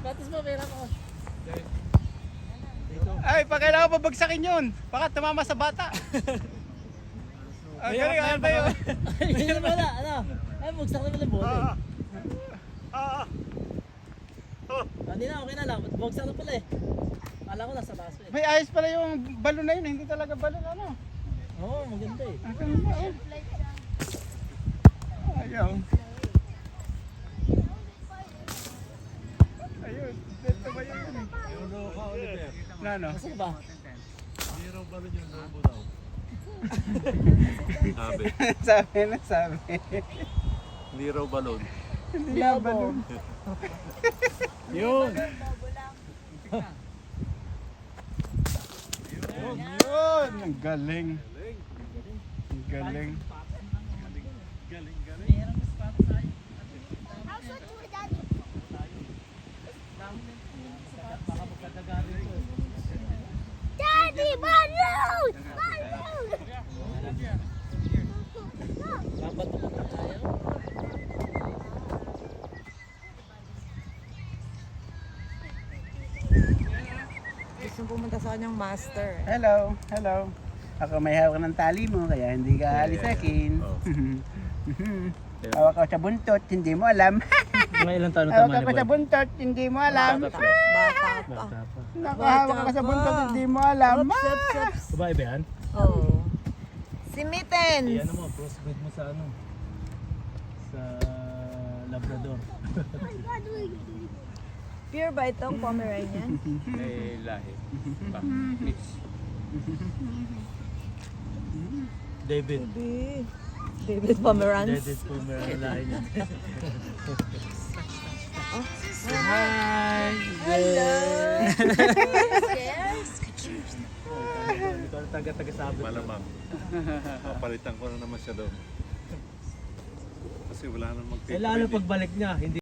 Patis mo, meron ako. Ay, pag kailangan pabagsakin yun. Baka tumama sa bata. Ang galing, ano tayo? Hindi na wala, ano? Ay, bugsak na pala bote. Hindi na, okay na lang. Bugsak na pala eh. Kala ko nasa baso eh. May ayos pala yung balon na yun. Hindi talaga balon, ano? Oo, maganda eh. Ang ganda, oh. Ayaw. Ayun, dito ba yun eh? Euro ka, Oliver. Na, no? Nasaan ba? Hindi raw balon yung lobo daw. Sabi. sabi. Hindi raw balon. Hindi nga balon. Yun! Yun! Ang galing. Ang galing. Daddy, balloon! Balloon! Dapat na tayo. Gusto pumunta sa kanyang master. Hello, hello. Ako may hawak ng tali mo, kaya hindi ka alis sa akin. Hawak ako sa buntot, hindi mo alam. Mga ilang taon na Hawak ako sa buntot, hindi mo alam. Bata pa. Nakahawak ka sa buntot, hindi mo alam. Babae ba yan? Oh. Si Mittens. Ano mo, crossbreed mo sa ano? Sa Labrador. Pure ba itong Pomeranian? May lahi. Mix. David. David Pomerans. David Pomeranian lahi niya. Hi! Hello! Ikaw ang taga-sabit. Malamang. Papalitan ko na naman siya doon. Kasi wala nang Eh lalo pagbalik niya, hindi